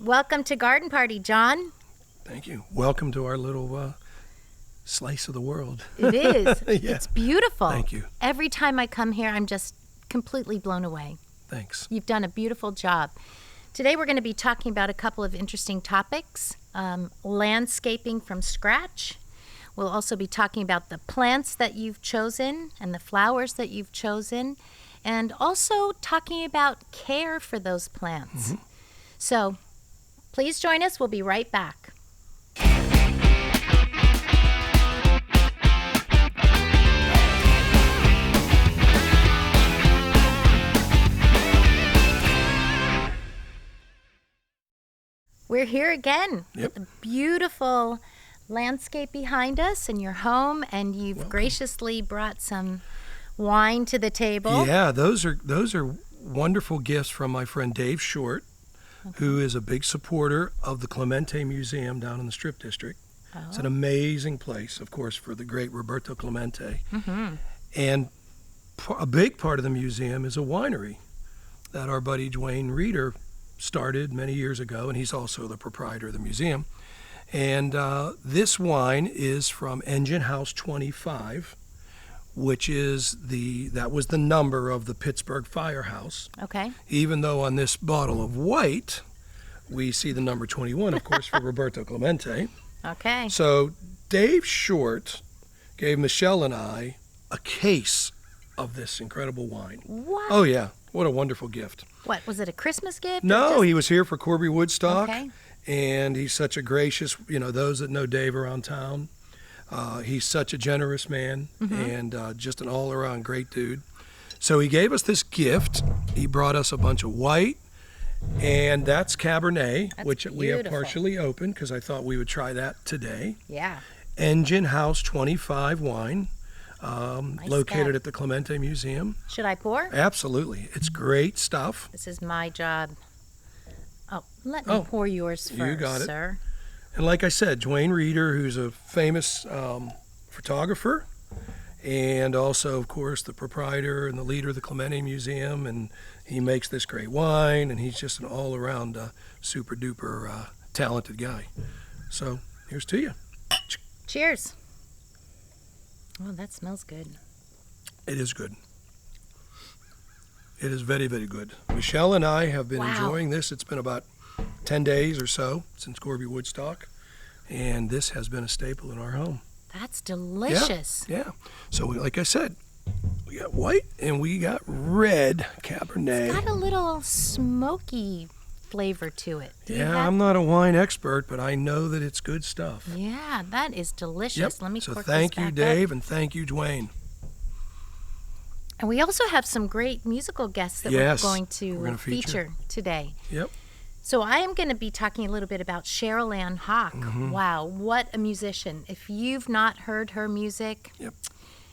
Welcome to Garden Party, John. Thank you. Welcome to our little slice of the world. It is. Yeah. It's beautiful. Thank you. Every time I come here, I'm just completely blown away. Thanks. You've done a beautiful job. Today we're going to be talking about a couple of interesting topics. Landscaping from scratch. We'll also be talking about the plants that you've chosen and the flowers that you've chosen, and also talking about care for those plants. Mm-hmm. So please join us. We'll be right back. We're here again Yep. with a beautiful landscape behind us in your home, and you've Welcome. graciously brought some wine to the table. Yeah, those are wonderful gifts from my friend Dave Short, who is a big supporter of the Clemente Museum down in the Strip District. It's an amazing place, of course, for the great Roberto Clemente. Mm-hmm. And a big part of the museum is a winery that our buddy Dwayne Reeder started many years ago, and he's also the proprietor of the museum. And this wine is from Engine House 25, which is that was the number of the Pittsburgh Firehouse. Okay. Even though on this bottle of white, we see the number 21, of course, for Roberto Clemente. Okay. So Dave Short gave Michelle and I a case of this incredible wine. What? Oh, yeah. What a wonderful gift. What, was it a Christmas gift? or No, just- he was here for Corby Woodstock. Okay. And he's such a gracious, those that know Dave around town, he's such a generous man and just an all-around great dude. So he gave us this gift. He brought us a bunch of white, and that's Cabernet, That's which we have beautiful. partially opened because I thought we would try that today. Yeah. Engine House 25 wine, located stuff. at the Clemente Museum. Should I pour? Absolutely. It's great stuff. This is my job. Oh, let me Oh, pour yours first, you got it. sir. And like I said, Dwayne Reeder, who's a famous photographer, and also, of course, the proprietor and the leader of the Clemente Museum, and he makes this great wine, and he's just an all-around super-duper talented guy. So here's to you. Cheers. Oh, that smells good. It is good. It is very, very good. Michelle and I have been Wow. enjoying this. It's been about 10 days or so since Corby Woodstock, and this has been a staple in our home. That's delicious. Yeah. So, like I said, we got white and we got red Cabernet. It's got a little smoky flavor to it. Do you Yeah, have- I'm not a wine expert, but I know that it's good stuff. Yeah, that is delicious. Yep. Let me So cork thank this you, back Dave, up. and thank you, Dwayne. And we also have some great musical guests that Yes, we're going to we're gonna feature today. Yep. So I am going to be talking a little bit about Cheryl Ann Hawk. Mm-hmm. Wow, what a musician. If you've not heard her music, Yep.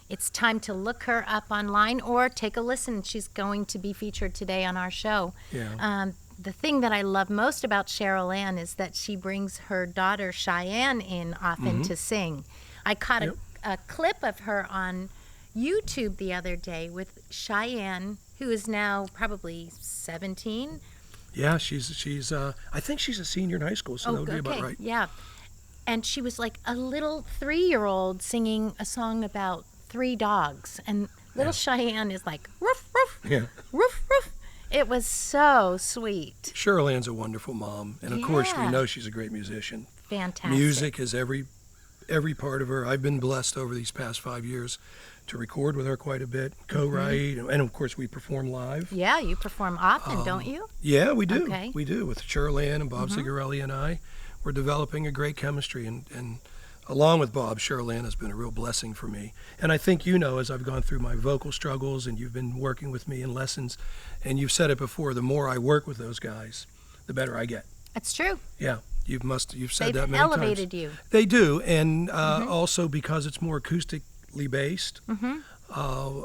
it's time to look her up online or take a listen. She's going to be featured today on our show. Yeah. The thing that I love most about Cheryl Ann is that she brings her daughter Cheyenne in often to sing. I caught Yep. a clip of her on YouTube the other day with Cheyenne, who is now probably 17. Yeah, she's I think she's a senior in high school, so that would be about right. Yeah. And she was like a little 3-year-old singing a song about 3 dogs. And little Cheyenne is like, roof, roof, Yeah. roof, roof. It was so sweet. Cheryl Ann's a wonderful mom, and of course we Yeah. know she's a great musician. Fantastic. Music is every part of her. I've been blessed over these past 5 years to record with her quite a bit, co-write, and of course we perform live. Yeah, you perform often, don't you? Yeah, we do. Okay. We do. With Cheryl Ann and Bob Zigarelli and I, we're developing a great chemistry. And along with Bob, Cheryl Ann has been a real blessing for me. And I think as I've gone through my vocal struggles and you've been working with me in lessons, and you've said it before, the more I work with those guys, the better I get. It's true. Yeah, you've said They've that many elevated times. you. They do, and also because it's more acoustically based, Mm-hmm.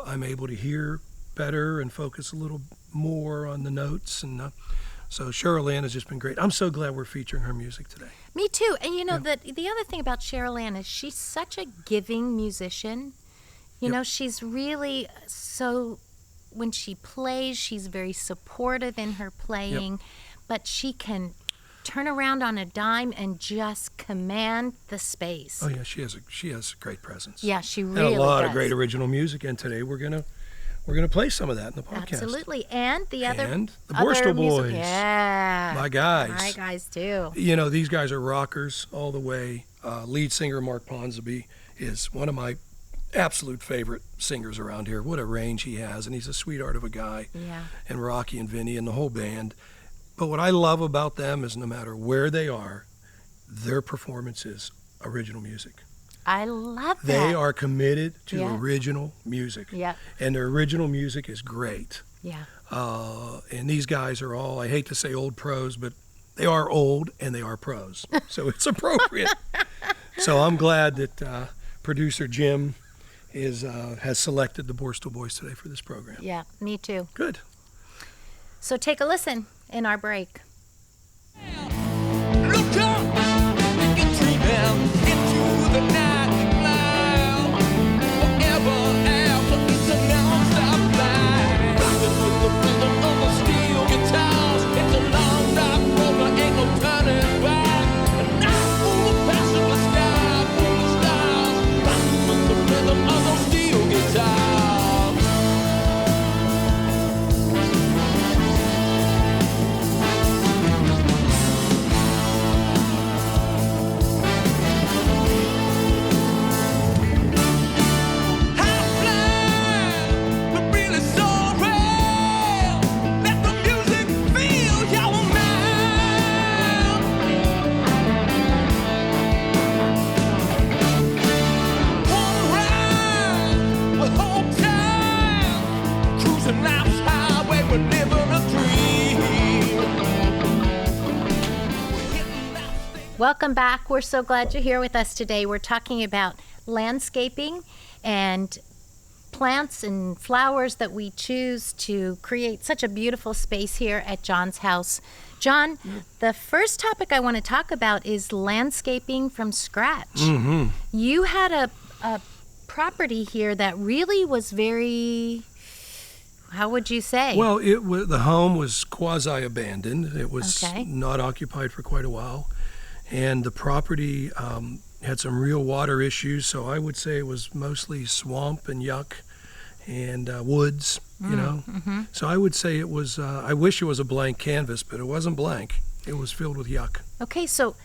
I'm able to hear better and focus a little more on the notes. And so Cheryl Ann has just been great. I'm so glad we're featuring her music today. Me too. And the other thing about Cheryl Ann is she's such a giving musician. You know, she's really so, when she plays, she's very supportive in her playing, but she can turn around on a dime and just command the space. Oh yeah, she has a great presence. Yeah, she And really a lot does. of great original music. And today we're gonna play some of that in the podcast. Absolutely. And the other And the other Borstal music- Boys. Yeah. My guys. My guys too. You know, these guys are rockers all the way. Lead singer Mark Ponsonby is one of my absolute favorite singers around here. What a range he has, and he's a sweetheart of a guy. Yeah. And Rocky and Vinny and the whole band. But what I love about them is no matter where they are, their performance is original music. I love that. They are committed to Yeah. original music. Yeah. And their original music is great. Yeah. And these guys are all, I hate to say old pros, but they are old and they are pros. So it's appropriate. So I'm glad that producer Jim has selected the Borstal Boys today for this program. Yeah, me too. Good. So take a listen in our break. Look up, you're dreaming into the night cloud. Forever after it's a non-stop flight. Rocking with the rhythm of the steel guitars. It's a long rock road, there ain't no turning back. And now we're passing the sky, full of stars. Rocking with the rhythm of those steel guitars. Welcome back. We're so glad you're here with us today. We're talking about landscaping and plants and flowers that we choose to create such a beautiful space here at John's house. John, the first topic I want to talk about is landscaping from scratch. Mm-hmm. You had a property here that really was very, how would you say? Well, the home was quasi-abandoned. It was Okay. not occupied for quite a while. And the property had some real water issues, so I would say it was mostly swamp and yuck and woods, you know. Mm-hmm. So I would say it was, I wish it was a blank canvas, but it wasn't blank. It was filled with yuck. Okay, so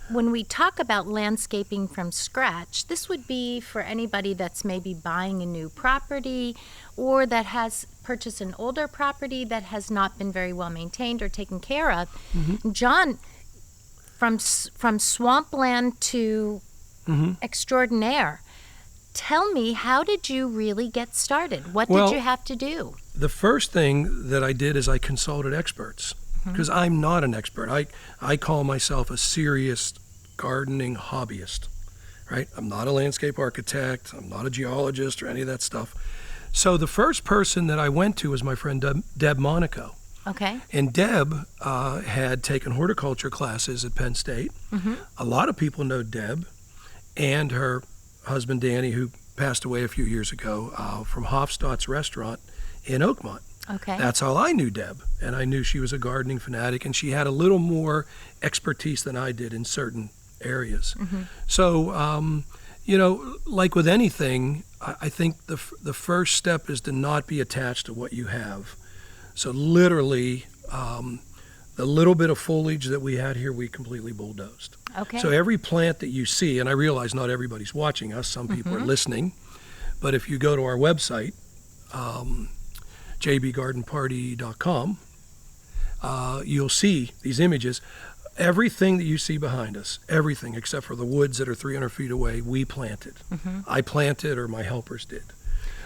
when we talk about landscaping from scratch, this would be for anybody that's maybe buying a new property or that has purchased an older property that has not been very well maintained or taken care of. Mm-hmm. John, from swampland to Mm-hmm. extraordinaire, tell me, how did you really get started? What Well, did you have to do? The first thing that I did is I consulted experts because I'm not an expert. I call myself a serious gardening hobbyist, right? I'm not a landscape architect. I'm not a geologist or any of that stuff. So the first person that I went to was my friend Deb Monaco. Okay. And Deb had taken horticulture classes at Penn State. Mm-hmm. A lot of people know Deb and her husband Danny, who passed away a few years ago from Hofstadt's restaurant in Oakmont. Okay. That's how I knew Deb, and I knew she was a gardening fanatic, and she had a little more expertise than I did in certain areas. Mm-hmm. So, you know, like with anything, I think the first step is to not be attached to what you have. So literally, the little bit of foliage that we had here, we completely bulldozed. Okay. So every plant that you see, and I realize not everybody's watching us, some people are listening, but if you go to our website, jbgardenparty.com, you'll see these images. Everything that you see behind us, everything except for the woods that are 300 feet away, we planted. I planted or my helpers did.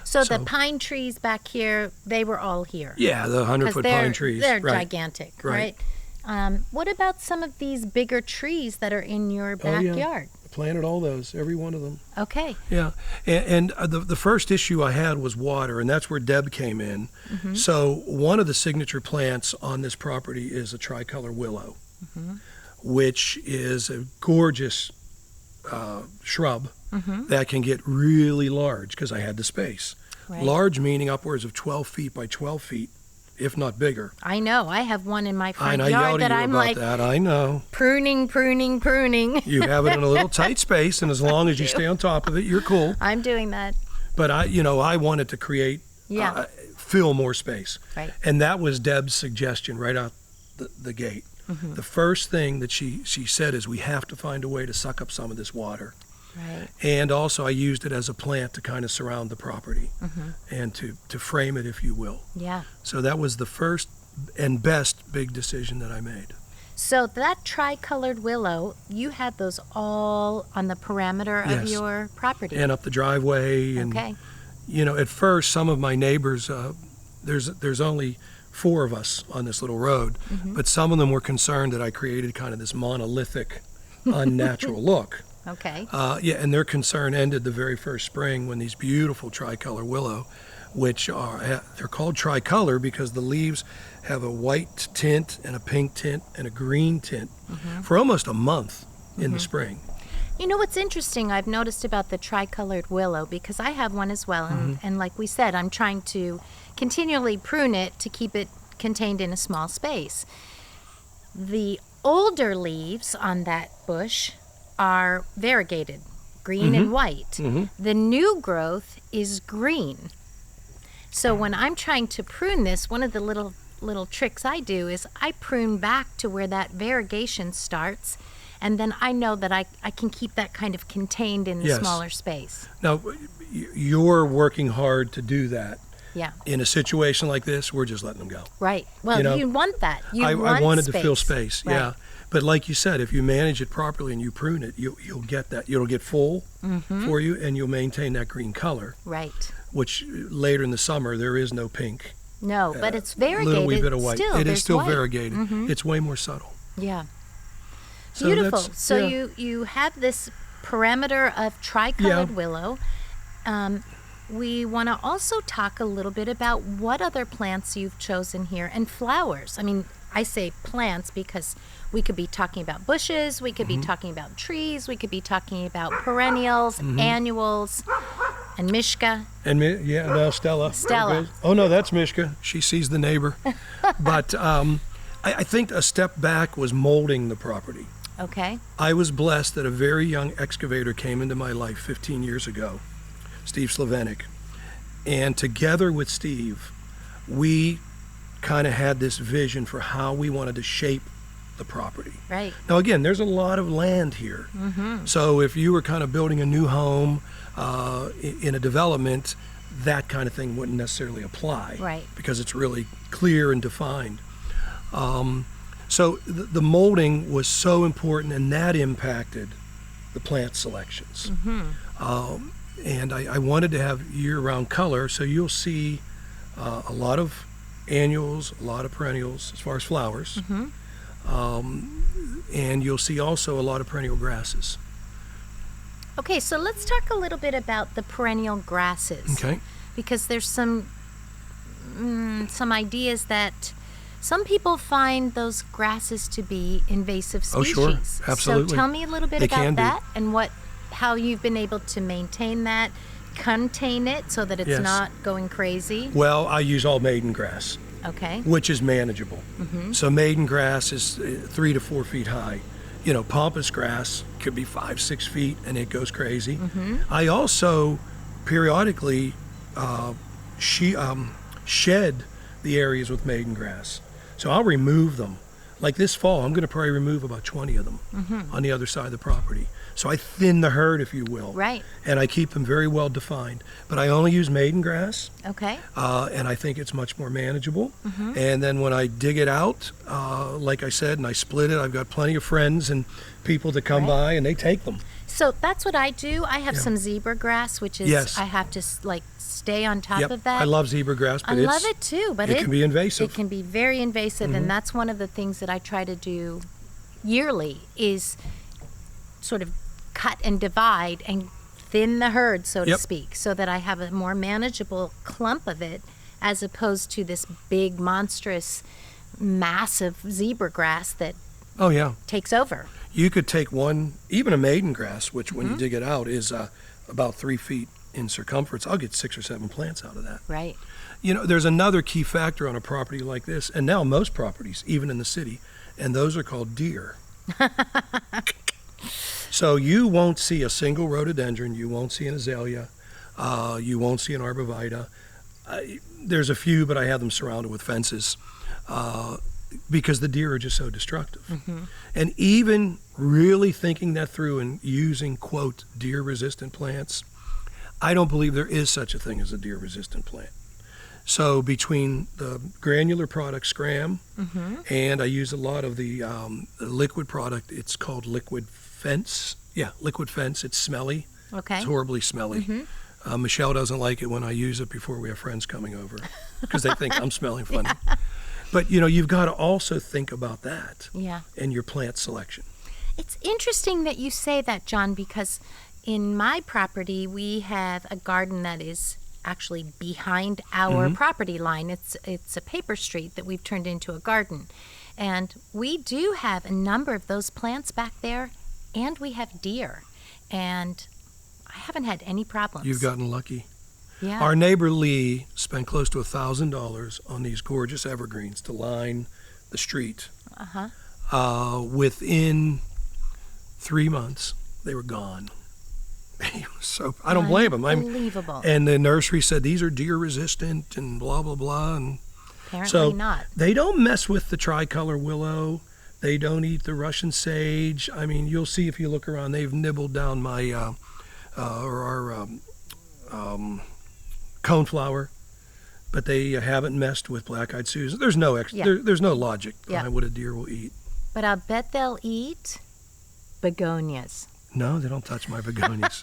So the So- pine trees back here, they were all here. Yeah, the 100-foot pine trees. They're right. gigantic, Right. right? What about some of these bigger trees that are in your Oh, yeah. backyard? Planted all those, every one of them. Okay. Yeah, and the first issue I had was water, and that's where Deb came in. So one of the signature plants on this property is a tricolor willow, which is a gorgeous shrub that can get really large because I had the space. Right. Large meaning upwards of 12 feet by 12 feet if not bigger. I know. I have one in my front And I yard yelled at that you I'm about like that. I know. pruning. You have it in a little tight space, and as long as you stay on top of it, you're cool. I'm doing that. But I wanted to create, Yeah. fill more space. Right. And that was Deb's suggestion right out the gate. Mm-hmm. The first thing that she said is we have to find a way to suck up some of this water. Right. And also I used it as a plant to kind of surround the property Mm-hmm. and to frame it, if you will. Yeah. So that was the first and best big decision that I made. So that tricolored willow, you had those all on the perimeter of Yes. your property. And up the driveway. And, Okay. at first some of my neighbors, there's only 4 of us on this little road, Mm-hmm. but some of them were concerned that I created kind of this monolithic, unnatural look. Okay. And their concern ended the very first spring when these beautiful tricolor willow, which they're called tricolor because the leaves have a white tint and a pink tint and a green tint for almost a month in the spring. You know what's interesting I've noticed about the tricolored willow, because I have one as well, and like we said, I'm trying to continually prune it to keep it contained in a small space. The older leaves on that bush are variegated, green and white. The new growth is green. So when I'm trying to prune this, one of the little tricks I do is I prune back to where that variegation starts, and then I know that I can keep that kind of contained in the Yes. smaller space. Now, you're working hard to do that. Yeah, In a situation like this, we're just letting them go. right. Well, You you, know, want that. You I want wanted space. to fill space, Right. yeah. But like you said, if you manage it properly and you prune it, you'll get that. It'll get full for you, and you'll maintain that green color, Right. which later in the summer, there is no pink. No, but it's variegated. Little wee bit of white. Still, It is there's still white. variegated. It's way more subtle. Yeah. So Beautiful. that's- So yeah. you have this parameter of tricolored Yeah. willow. We want to also talk a little bit about what other plants you've chosen here and flowers. I mean, I say plants because we could be talking about bushes, we could Mm-hmm. be talking about trees, we could be talking about perennials, annuals, and Mishka. And no, Stella. Stella. There goes. Oh no, that's Mishka. She sees the neighbor. But I think a step back was molding the property. Okay. I was blessed that a very young excavator came into my life 15 years ago, Steve Slavenik. And together with Steve, we kind of had this vision for how we wanted to shape the property. Right. Now, again, there's a lot of land here. So if you were kind of building a new home in a development, that kind of thing wouldn't necessarily apply. Right. Because it's really clear and defined. So the molding was so important, and that impacted the plant selections. And I wanted to have year-round color, so you'll see a lot of annuals, a lot of perennials as far as flowers. And you'll see also a lot of perennial grasses. Okay, so let's talk a little bit about the perennial grasses. Okay. Because there's some ideas that some people find those grasses to be invasive Oh, species. sure. Absolutely. So tell me a little bit They about can be. that and how you've been able to maintain that, contain it so that it's Yes. not going crazy. Well, I use all maiden grass, Okay. which is manageable. So maiden grass is 3 to 4 feet high. Pampas grass could be 5-6 feet, and it goes crazy. I also periodically shed the areas with maiden grass. So I'll remove them. Like this fall, I'm going to probably remove about 20 of them on the other side of the property. So I thin the herd, if you will. Right. And I keep them very well defined. But I only use maiden grass. Okay. And I think it's much more manageable. And then when I dig it out, like I said, and I split it, I've got plenty of friends and people that come Right. by and they take them. So that's what I do. I have Yeah. some zebra grass, which is Yes. I have to stay on top Yep, of that. I love zebra grass, I but love it too, but it can be invasive. It can be very invasive, and that's one of the things that I try to do yearly is sort of cut and divide and thin the herd, so to Yep. speak, so that I have a more manageable clump of it as opposed to this big, monstrous, massive zebra grass that Oh, yeah. takes over. You could take one, even a maiden grass, which when Mm-hmm. you dig it out is about 3 feet in circumference, I'll get 6 or 7 plants out of that. Right. You know, there's another key factor on a property like this, and now most properties, even in the city, and those are called deer. So you won't see a single rhododendron, you won't see an azalea, you won't see an arborvitae. There's a few, but I have them surrounded with fences because the deer are just so destructive. Mm-hmm. And even really thinking that through and using, quote, deer-resistant plants, I don't believe there is such a thing as a deer-resistant plant. So between the granular product Scram Mm-hmm. and I use a lot of the liquid product, it's called Liquid Fence. Yeah, Liquid Fence. It's smelly. Okay. It's horribly smelly. Mm-hmm. Michelle doesn't like it when I use it before we have friends coming over because they think I'm smelling funny. But, you know, you've got to also think about that Yeah. in your plant selection. It's interesting that you say that, John, because in my property, we have a garden that is actually behind our property line. It's a paper street that we've turned into a garden. And we do have a number of those plants back there, and we have deer. And I haven't had any problems. You've gotten lucky. Yeah. Our neighbor Lee spent close to $1,000 on these gorgeous evergreens to line the street. Uh-huh. Within 3 months, they were gone. He was so I don't blame him. Unbelievable. And the nursery said these are deer resistant and blah blah blah. And Apparently so not. they don't mess with the tricolor willow. They don't eat the Russian sage. I mean, you'll see if you look around. They've nibbled down my our coneflower, but they haven't messed with black-eyed Susan. There's no Yeah. there's no logic Yeah. behind what a deer will eat. But I'll bet they'll eat begonias. No, they don't touch my begonias.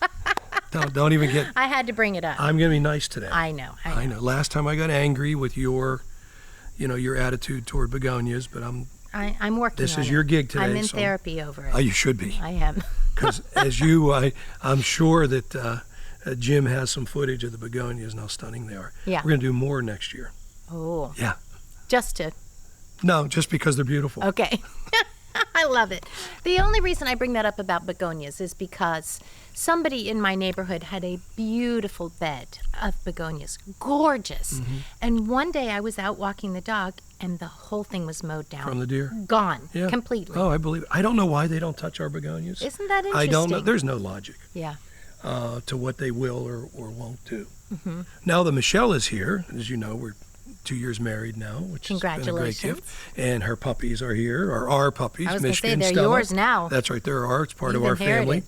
don't even get. I had to bring it up. I'm gonna be nice today. I know. I know. Last time I got angry with your attitude toward begonias, but I'm working this on is it. your gig today. I'm in so, therapy over it. You should be, I am. because as I'm sure that Jim has some footage of the begonias and how stunning they are. Yeah. We're gonna do more next year. Oh. Yeah. Just to. No, just because they're beautiful. Okay. I love it. The only reason I bring that up about begonias is because somebody in my neighborhood had a beautiful bed of begonias. Gorgeous. Mm-hmm. And one day I was out walking the dog and the whole thing was mowed down. From the deer? Gone. Yeah. Completely. Oh, I believe it. I don't know why they don't touch our begonias. Isn't that interesting? I don't know. There's no logic Yeah. to what they will or won't do. Mm-hmm. Now that Michelle is here, as you know, we're 2 years married now, which has been a great Congratulations. gift. And her puppies are here, or our puppies, I was going to say, Michigan, they're Stella. yours now. That's right, they're ours. It's part You've of our family. inherited.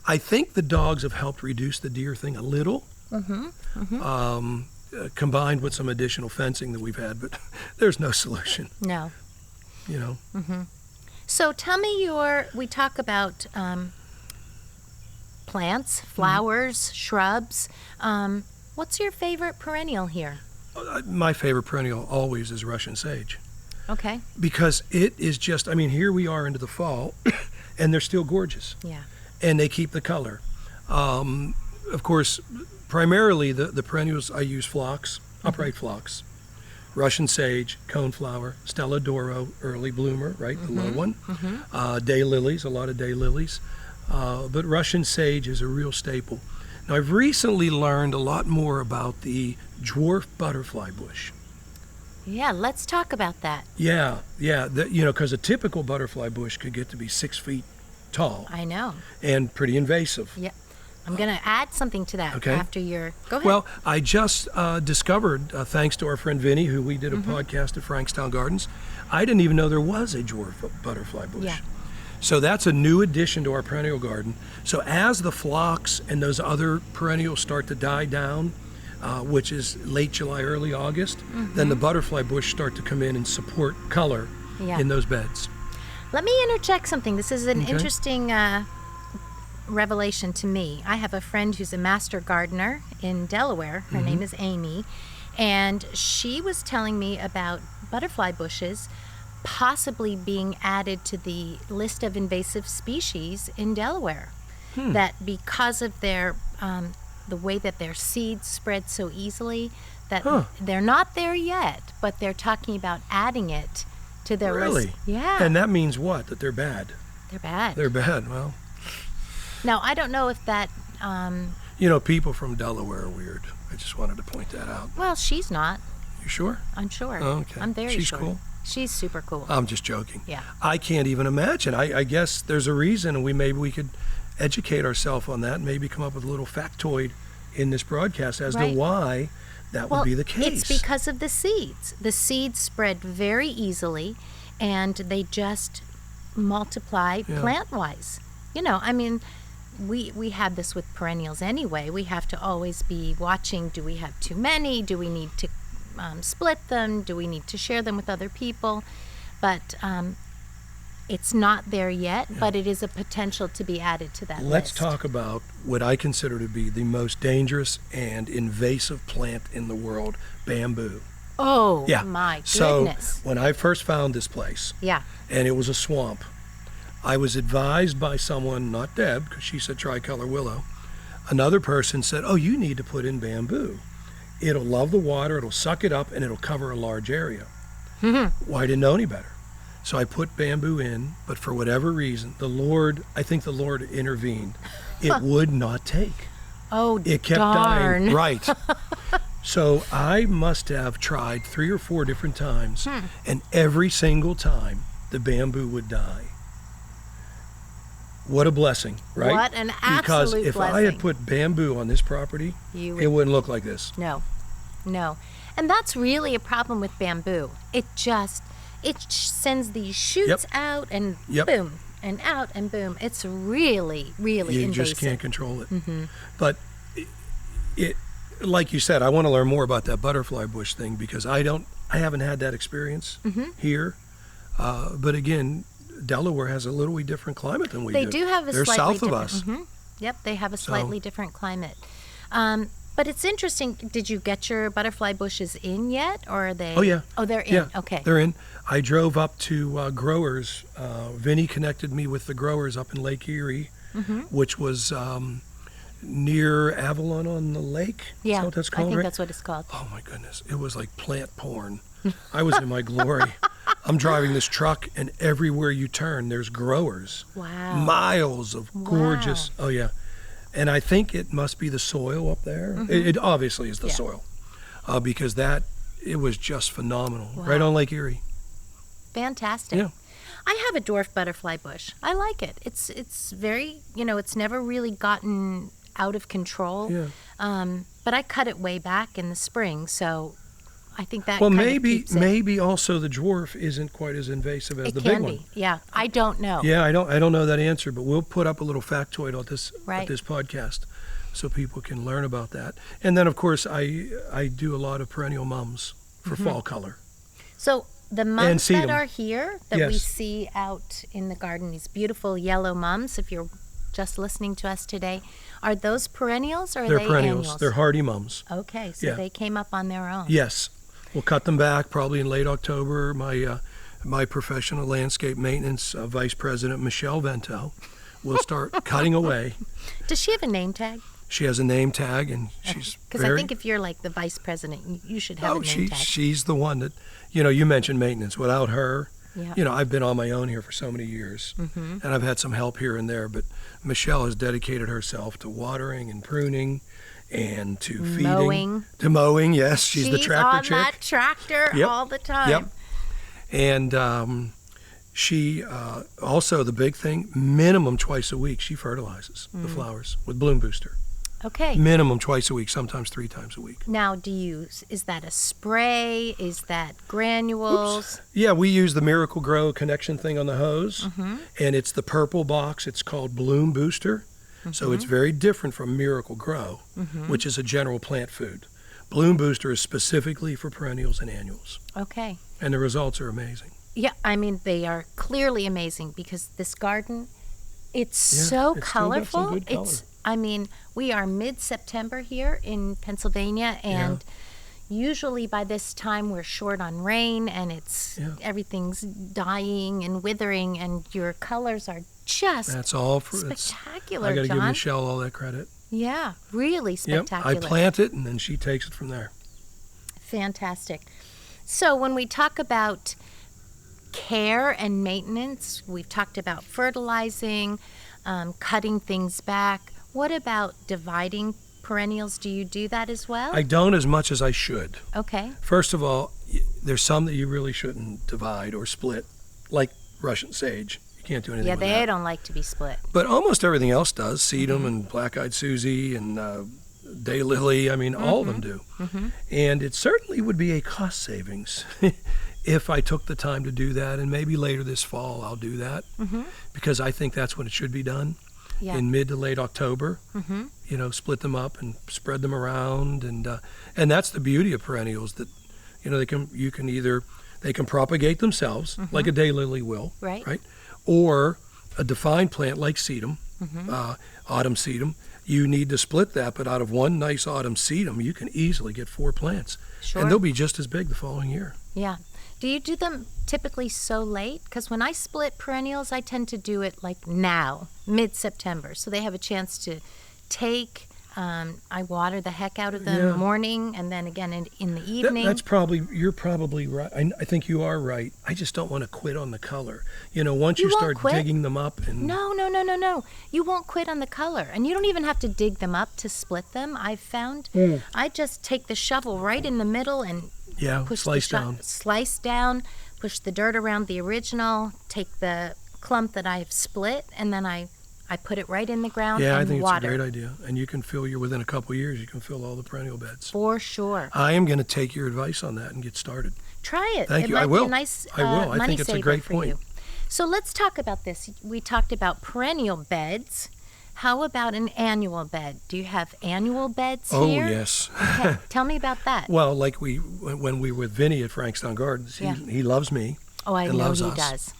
I think the dogs have helped reduce the deer thing a little, combined with some additional fencing that we've had, but there's no solution, No. you know. So tell me we talk about plants, flowers, shrubs. What's your favorite perennial here? My favorite perennial always is Russian sage. Okay. Because it is just, I mean, here we are into the fall, and they're still gorgeous. Yeah. And they keep the color. Of course, primarily the perennials, I use phlox, upright phlox, Russian sage, coneflower, Stella d'Oro, early bloomer, right, the low one, daylilies, a lot of daylilies. But Russian sage is a real staple. Now, I've recently learned a lot more about the dwarf butterfly bush. Yeah, let's talk about that. Yeah, because a typical butterfly bush could get to be 6 feet tall I know. and pretty invasive. Yeah. I'm going to add something to that Okay. after your. Go ahead. Well, I just discovered, thanks to our friend Vinny, who we did a podcast at Frankstown Gardens, I didn't even know there was a dwarf butterfly bush. Yeah. So that's a new addition to our perennial garden. So as the phlox and those other perennials start to die down, which is late July, early August, then the butterfly bush start to come in and support color Yeah. in those beds. Let me interject something. This is an Okay. interesting revelation to me. I have a friend who's a master gardener in Delaware. Her name is Amy. And she was telling me about butterfly bushes possibly being added to the list of invasive species in Delaware. That because of their the way that their seeds spread so easily, that they're not there yet, but they're talking about adding it to their Really? list. Yeah. And that means what? That they're bad. They're bad. They're bad. Well, Now, I don't know if that You know, people from Delaware are weird. I just wanted to point that out. Well, she's not. You sure? I'm sure. Oh, okay. I'm very She's sure. cool? She's super cool. I'm just joking. Yeah. I can't even imagine. I guess there's a reason, and maybe we could educate ourselves on that and maybe come up with a little factoid in this broadcast as Right. to why that Well, would be the case. it's because of the seeds. The seeds spread very easily, and they just multiply Yeah. plant-wise. You know, I mean, we have this with perennials anyway. We have to always be watching, do we have too many? Do we need to split them? Do we need to share them with other people? But it's not there yet, but it is a potential to be added to that Let's list. talk about what I consider to be the most dangerous and invasive plant in the world, bamboo. Oh, Yeah. my So goodness. when I first found this place, Yeah. and it was a swamp, I was advised by someone, not Deb, because she said tricolor willow. Another person said, oh, you need to put in bamboo. It'll love the water, it'll suck it up, and it'll cover a large area. Well, I didn't know any better. So I put bamboo in, but for whatever reason, I think the Lord intervened. It would not take. Oh, It kept darn. dying. Right. So I must have tried 3 or 4 different times, and every single time the bamboo would die. What a blessing, right? What an Because absolute if I blessing. had put bamboo on this property, You it wouldn't look like this. No. And that's really a problem with bamboo. It sends these shoots out and Yep. boom, and out and boom. It's really, really You invasive. just can't control it. But it, like you said, I want to learn more about that butterfly bush thing because I haven't had that experience here. But again, Delaware has a little different climate than we do. They do have a They're slightly south of different. us. Yep, they have a slightly different climate. But it's interesting. Did you get your butterfly bushes in yet, or are they? Oh, yeah. Oh, they're in. Yeah, Okay. they're in. I drove up to growers. Vinny connected me with the growers up in Lake Erie, which was near Avalon on the Lake. Yeah, Is that what that's I called, think right? that's what it's called. Oh my goodness, it was like plant porn. I was in my glory. I'm driving this truck, and everywhere you turn, there's growers. Wow. Miles of gorgeous. Oh yeah, and I think it must be the soil up there. It obviously is the Yeah. soil, because it was just phenomenal. Wow. Right on Lake Erie. Fantastic. Yeah. I have a dwarf butterfly bush. I like it. It's very, it's never really gotten out of control. Yeah. But I cut it way back in the spring, so I think that Well, kind of maybe keeps it. maybe also the dwarf isn't quite as invasive as It the can big be. one. Yeah, I don't know. Yeah, I don't know that answer, but we'll put up a little factoid on this Right. at this podcast, so people can learn about that. And then, of course, I do a lot of perennial mums for fall color. So the mums that sedum. are here that we Yes. see out in the garden, these beautiful yellow mums, if you're just listening to us today, are those perennials or are They're they perennials. annuals? They're hardy mums. Okay, so Yeah. they came up on their own. Yes, we'll cut them back probably in late October. My professional landscape maintenance vice president Michelle Vento will start cutting away. Does she have a name tag? She has a name tag, and she's Because I think if you're like the vice president, you should have a name tag. she's the one that, you mentioned maintenance. Without her, Yeah. I've been on my own here for so many years, and I've had some help here and there, but Michelle has dedicated herself to watering and pruning and to feeding. Mowing. To mowing, yes. She's the tractor on chick. that tractor Yep. all the time. Yep. And she, also the big thing, minimum twice a week, she fertilizes the flowers with Bloom Booster. Okay. Minimum twice a week, sometimes 3 times a week. Now, is that a spray? Is that granules? Yeah, we use the Miracle Grow connection thing on the hose, and it's the purple box. It's called Bloom Booster. So it's very different from Miracle Grow, which is a general plant food. Bloom Booster is specifically for perennials and annuals, Okay. and the results are amazing. Yeah, I mean, they are clearly amazing because this garden, it's Yeah, so it's still got some colorful. good color. We are mid-September here in Pennsylvania, and usually by this time we're short on rain, and everything's dying and withering, and your colors are just That's all for spectacular, I got to give John. Michelle all that credit. Yeah, really Yep, spectacular. I plant it, and then she takes it from there. Fantastic. So when we talk about care and maintenance, we've talked about fertilizing, cutting things back. What about dividing perennials? Do you do that as well? I don't as much as I should. Okay. First of all, there's some that you really shouldn't divide or split, like Russian sage. You can't do anything Yeah, with they that. don't like to be split. But almost everything else does. Sedum and black-eyed Susie and daylily. I mean, all of them do. And it certainly would be a cost savings if I took the time to do that. And maybe later this fall I'll do that because I think that's when it should be done. Yeah. In mid to late October. You know, split them up and spread them around, and that's the beauty of perennials, that you know they can propagate themselves like a daylily will, Right. or a defined plant like sedum, autumn sedum. You need to split that, but out of one nice autumn sedum, you can easily get 4 plants, Sure. and they'll be just as big the following year. Yeah. Do you do them typically so late? Because when I split perennials, I tend to do it like now, mid-September, so they have a chance to take. I water the heck out of them in the morning and then again in the evening. You're probably right. I think you are right. I just don't want to quit on the color. You know, once you won't start quit. digging them up and No. You won't quit on the color. And you don't even have to dig them up to split them, I've found. I just take the shovel right in the middle and push slice down. Slice down, push the dirt around the original, take the clump that I've split, and then I put it right in the ground Yeah, and I think water. it's a great idea. And you can within a couple of years, you can fill all the perennial beds. For sure. I am going to take your advice on that and get started. Try it. Thank it you. might I will. Be a nice I will. I money think it's a saver great for point. you. So let's talk about this. We talked about perennial beds. How about an annual bed? Do you have annual beds here? Oh, yes. Okay. Tell me about that. Well, like when we were with Vinny at Frankstown Gardens, he loves me. Oh, I and know loves he us. does.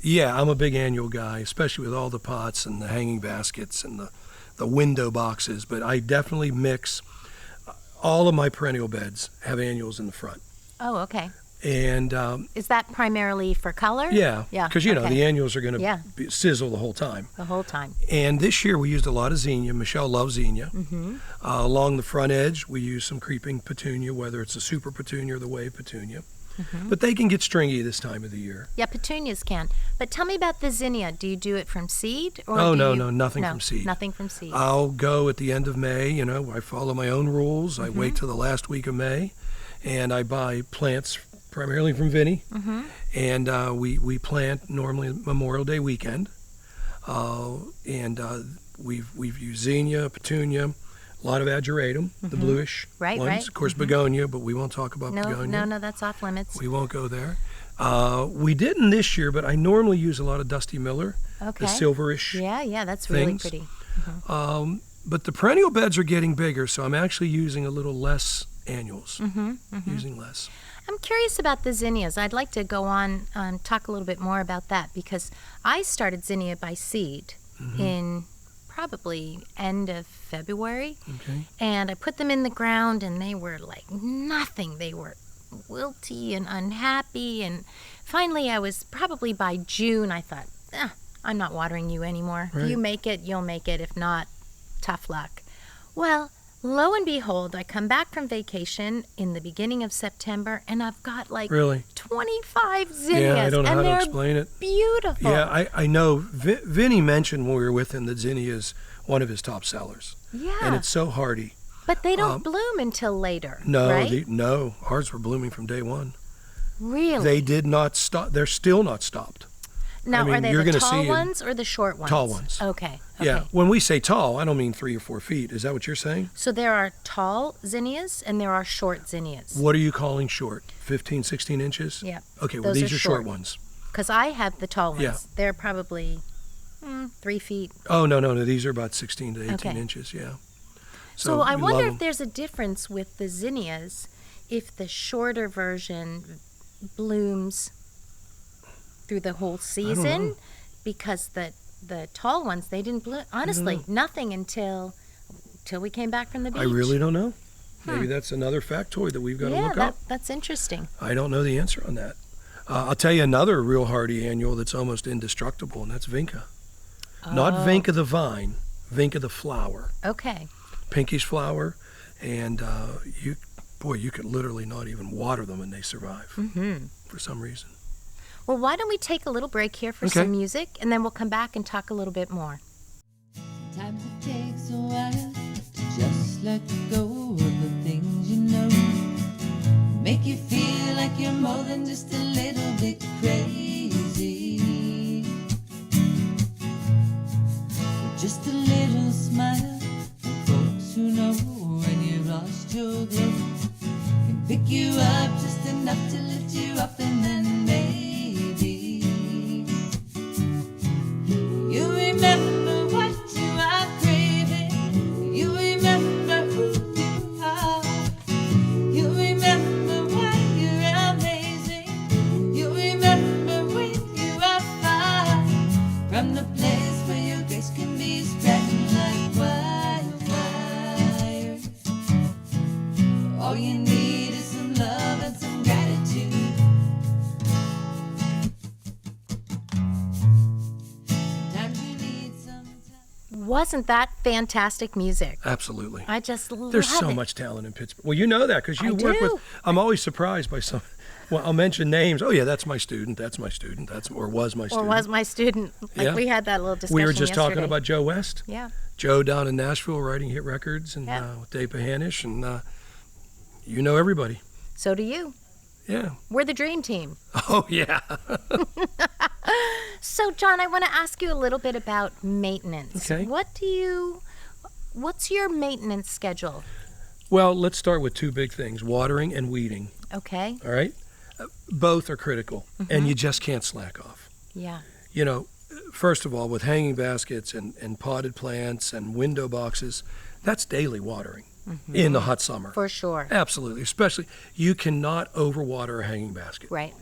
Yeah, I'm a big annual guy, especially with all the pots and the hanging baskets and the window boxes. But I definitely mix. All of my perennial beds have annuals in the front. Oh, okay. And Is that primarily for color? yeah, Yeah. because you know okay. the annuals are going to Yeah. sizzle the whole time. The whole time. And this year we used a lot of zinnia. Michelle loves zinnia. Along the front edge, we use some creeping petunia, whether it's a super petunia or the wave petunia. But they can get stringy this time of the year. Yeah, petunias can. But tell me about the zinnia. Do you do it from seed? Or Oh, do no, you... no, nothing from seed. Nothing from seed. I'll go at the end of May. You know, I follow my own rules. I wait till the last week of May, and I buy plants primarily from Vinny. And we plant normally Memorial Day weekend. We've used zinnia, petunia, a lot of ageratum, the bluish Right, ones. right. Of course, begonia, but we won't talk about begonia. No, that's off limits. We won't go there. We didn't this year, but I normally use a lot of Dusty Miller, Okay. the silverish. Yeah, that's really things. pretty. But the perennial beds are getting bigger, so I'm actually using a little less annuals. Using less. I'm curious about the zinnias. I'd like to go on and talk a little bit more about that because I started zinnia by seed in probably end of February. Okay. And I put them in the ground and they were like nothing. They were wilty and unhappy. And finally, I was probably by June, I thought, I'm not watering you anymore. If you make it, you'll make it. If not, tough luck. Well, lo and behold, I come back from vacation in the beginning of September and I've got like Really? 25 zinnias. Yeah, I don't know and how to they're explain it. beautiful. Yeah, I know. Vinny mentioned when we were with him that zinnia is one of his top sellers. Yeah. And it's so hardy. But they don't bloom until later, No, right? no, ours were blooming from day one. Really? They did not stop. They're still not stopped. Now, mean, are they you're the gonna tall see ones or the short ones? Tall ones. Okay. Yeah, when we say tall, I don't mean 3 or 4 feet. Is that what you're saying? So there are tall zinnias and there are short zinnias. What are you calling short? 15, 16 inches? Yeah. Okay, well, Those these are are short short. ones. Because I have the tall ones. Yeah. They're probably 3 feet. Oh, no. These are about 16 to 18 Okay. inches, yeah. So I we wonder love if 'em. there's a difference with the zinnias if the shorter version blooms through the whole season because the tall ones, they didn't bloom. Honestly, nothing until we came back from the beach. I really don't know. Maybe that's another factoid that we've got to Yeah, look up. that's interesting. I don't know the answer on that. I'll tell you another real hardy annual that's almost indestructible, and that's vinca. Not vinca the vine, vinca the flower. Okay. Pinkish flower, and you could literally not even water them and they survive for some reason. Well, why don't we take a little break here for Okay. some music, and then we'll come back and talk a little bit more. Sometimes it takes a while to just let go of the things you know. Make you feel like you're more than just a little bit crazy. With just a little smile from folks who know when you lost your glow, can pick you up just enough to lift you up, and then maybe you remember what you are craving. You remember who you are. You remember why you're amazing. You remember when you are far from the place where your grace can be spreading like wildfire. All you need is some love and some gratitude. Sometimes you need some time. Wasn't that fantastic music? Absolutely. I just love There's so it. much talent in Pittsburgh. Well, you know that because you I work with. do. I'm always surprised by some. Well, I'll mention names. Oh yeah, that's my student. That's my student. That's or was my Or student. was my student. Like Yeah. we had that little discussion we were just talking yesterday. about Joe West. Yeah. Joe down in Nashville writing hit records and Yeah. with Dave Pahanish, and you know everybody. So do you. Yeah. We're the dream team. Oh yeah. So, John, I want to ask you a little bit about maintenance. Okay. What's your maintenance schedule? Well, let's start with two big things: watering and weeding. Okay. All right. Both are critical, and you just can't slack off. Yeah. You know, first of all, with hanging baskets and potted plants and window boxes, that's daily watering in the hot summer. For sure. Absolutely. Especially, you cannot overwater a hanging basket. Right.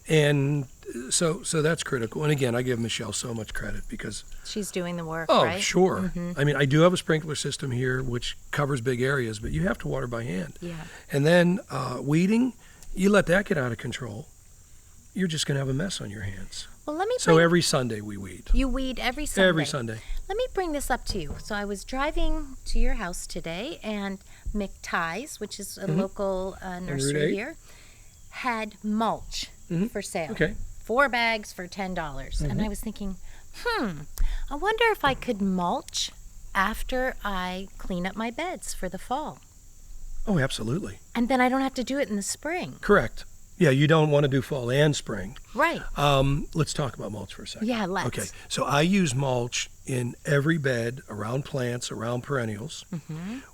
And so that's critical. And again, I give Michelle so much credit because, She's doing the work, oh, right? sure. I mean, I do have a sprinkler system here which covers big areas, but you have to water by hand. Yeah. And then weeding, you let that get out of control, you're just going to have a mess on your hands. Well, let me So bring, every Sunday we weed. you weed every Sunday. Every Sunday. Let me bring this up to you. So I was driving to your house today, and McTie's, which is a local Route nursery 8? here, had mulch for sale. Okay. 4 bags for $10. And I was thinking, I wonder if I could mulch after I clean up my beds for the fall. Oh, absolutely. And then I don't have to do it in the spring. Correct. Yeah, you don't want to do fall and spring. Right. Let's talk about mulch for a second. Yeah, let's. Okay, so I use mulch in every bed, around plants, around perennials.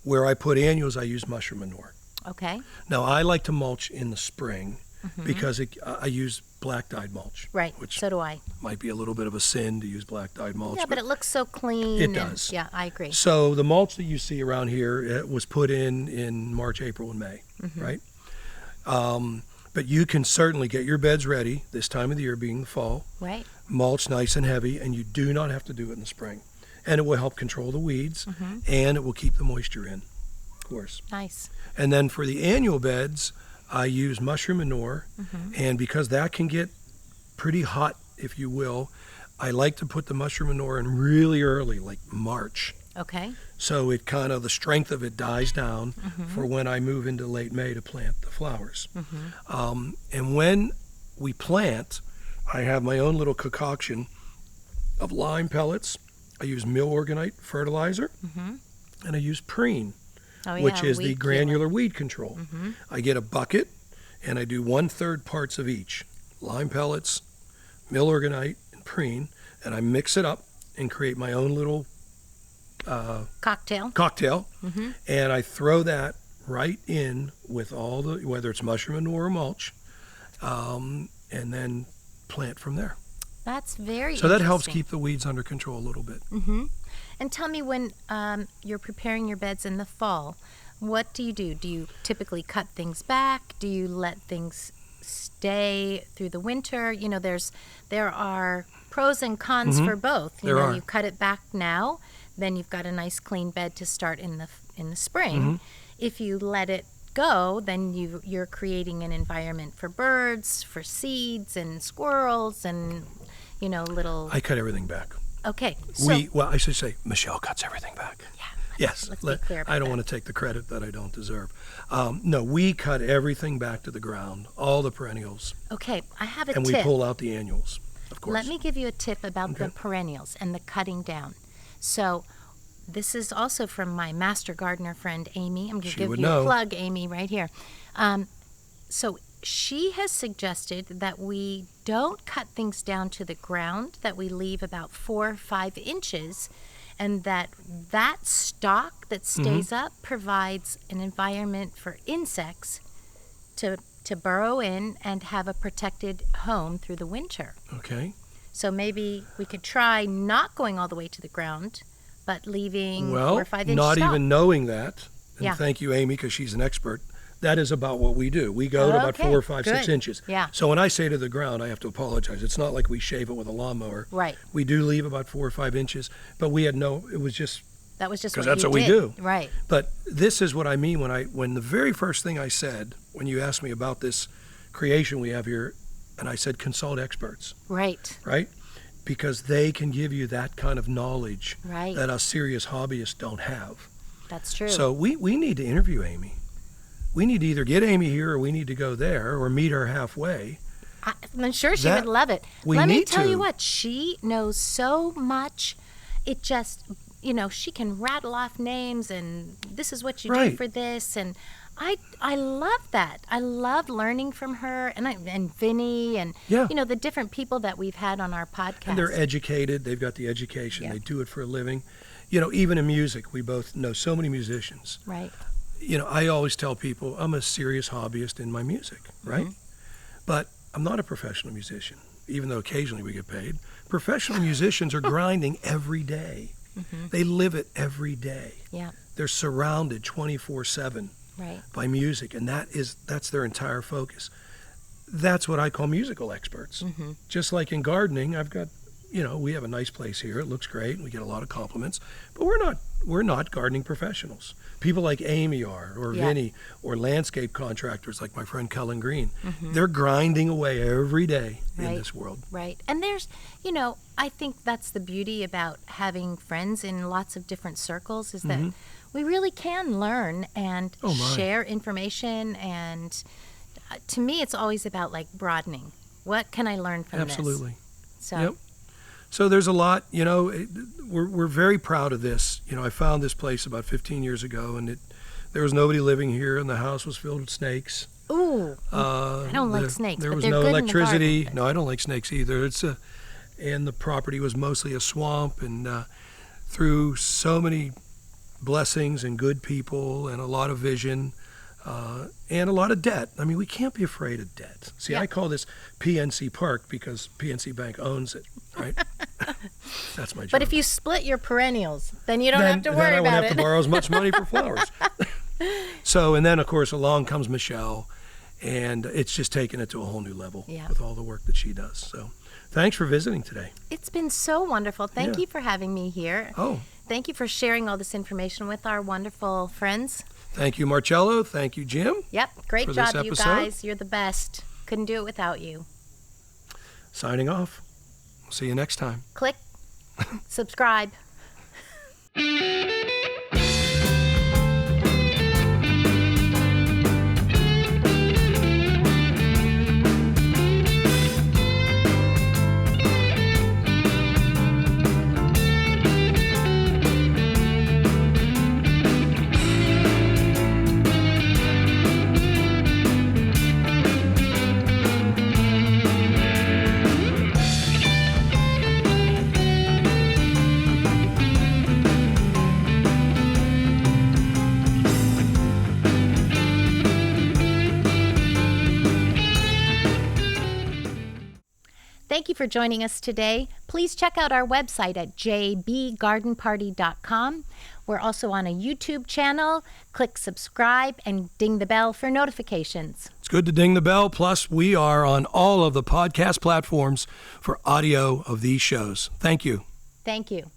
Where I put annuals, I use mushroom manure. Okay. Now, I like to mulch in the spring because I use black dyed mulch. Right. Which So do I. might be a little bit of a sin to use black dyed mulch. Yeah, but it looks so clean. It and- does. Yeah, I agree. So the mulch that you see around here it was put in March, April, and May, right? But you can certainly get your beds ready this time of the year, being the fall, Right. mulch nice and heavy, and you do not have to do it in the spring. And it will help control the weeds, and it will keep the moisture in, of course. Nice. And then for the annual beds, I use mushroom manure, and because that can get pretty hot, if you will, I like to put the mushroom manure in really early, like March. Okay. So it kind of, the strength of it dies down for when I move into late May to plant the flowers. And when we plant, I have my own little concoction of lime pellets. I use mill organite fertilizer, and I use preen, Oh, yeah. which is the weed granular weed control. I get a bucket, and I do 1/3 parts of each, lime pellets, mill organite, and preen, and I mix it up and create my own little Cocktail. cocktail, and I throw that right in with all the, whether it's mushroom manure or mulch, and then plant from there. That's very So that helps interesting. keep the weeds under control a little bit. And tell me, when you're preparing your beds in the fall, what do you do? Do you typically cut things back? Do you let things stay through the winter? You know, there are pros and cons for both. You There know, are. you cut it back now, then you've got a nice clean bed to start in the spring. If you let it go, then you're creating an environment for birds, for seeds and squirrels and little. I cut everything back. Okay, so Well, I should say Michelle cuts everything back. yeah. Yes, Let's be clear about I don't that. want to take the credit that I don't deserve. No, we cut everything back to the ground, all the perennials, Okay, I have a and we tip. pull out the annuals, of course. Let me give you a tip about the Okay. perennials and the cutting down. So this is also from my master gardener friend, Amy. I'm going to She give would you know. a plug, Amy, right here. So she has suggested that we don't cut things down to the ground, that we leave about 4 or 5 inches, and that stalk that stays up provides an environment for insects to burrow in and have a protected home through the winter. Okay. So maybe we could try not going all the way to the ground, but leaving 4 Well, or 5 inch not stalk. even knowing that, and Yeah. thank you, Amy, because she's an expert. That is about what we do. We go to about Okay, 4, 5, 6 good. inches. Yeah. So when I say to the ground, I have to apologize. It's not like we shave it with a lawnmower. Right. We do leave about 4 or 5 inches, but we had it was just, That was just 'cause what that's you what we did. do. Right. but this is what I mean when the very first thing I said, when you asked me about this creation we have here, and I said consult experts, Right. right? Because they can give you that kind of knowledge Right. that us serious hobbyists don't have. That's true. So we need to interview Amy. We need to either get Amy here or we need to go there or meet her halfway. I'm sure she That- would love it. we Let me need tell to. you what, she knows so much. It just, she can rattle off names and this is what you do Right. for this. And I love that. I love learning from her and Vinny and, Yeah. the different people that we've had on our podcast. And they're educated. They've got the education. Yeah. They do it for a living. Even in music, we both know so many musicians. Right. I always tell people I'm a serious hobbyist in my music, right? But I'm not a professional musician, even though occasionally we get paid. Professional musicians are grinding every day. They live it every day. Yeah. They're surrounded 24/7 Right. by music, and that's their entire focus. That's what I call musical experts. Just like in gardening, I've got, we have a nice place here. It looks great, and we get a lot of compliments. But we're not gardening professionals. People like Amy are, or Yeah. Vinny, or landscape contractors like my friend Cullen Green. They're grinding away every day in Right. this world. Right. And there's, I think that's the beauty about having friends in lots of different circles is that we really can learn and Oh, my. share information. And to me, it's always about like broadening. What can I learn from Absolutely. this? So, Yep. So there's a lot, we're very proud of this. I found this place about 15 years ago, and there was nobody living here, and the house was filled with snakes. ooh, I don't like snakes, There but was they're no good in the electricity. garden. No, I don't like snakes either. And the property was mostly a swamp, and through so many blessings and good people and a lot of vision and a lot of debt. I mean, we can't be afraid of debt. See, Yeah. I call this PNC Park because PNC Bank owns it, right? That's my job. But if you split your perennials, then you don't then, have to then worry I won't about have it. to borrow as much money for flowers. So, and then of course along comes Michelle, and it's just taken it to a whole new level Yeah. with all the work that she does. So, thanks for visiting today. It's been so wonderful. Thank Yeah. you for having me here. Oh, Thank you for sharing all this information with our wonderful friends. thank you, Marcello. Thank you, Jim. Yep, great For this job, you episode. guys. You're the best. Couldn't do it without you. Signing off. See you next time. Click, subscribe. Thank you for joining us today. Please check out our website at jbgardenparty.com. We're also on a YouTube channel. Click subscribe and ding the bell for notifications. It's good to ding the bell. Plus, we are on all of the podcast platforms for audio of these shows. Thank you. Thank you.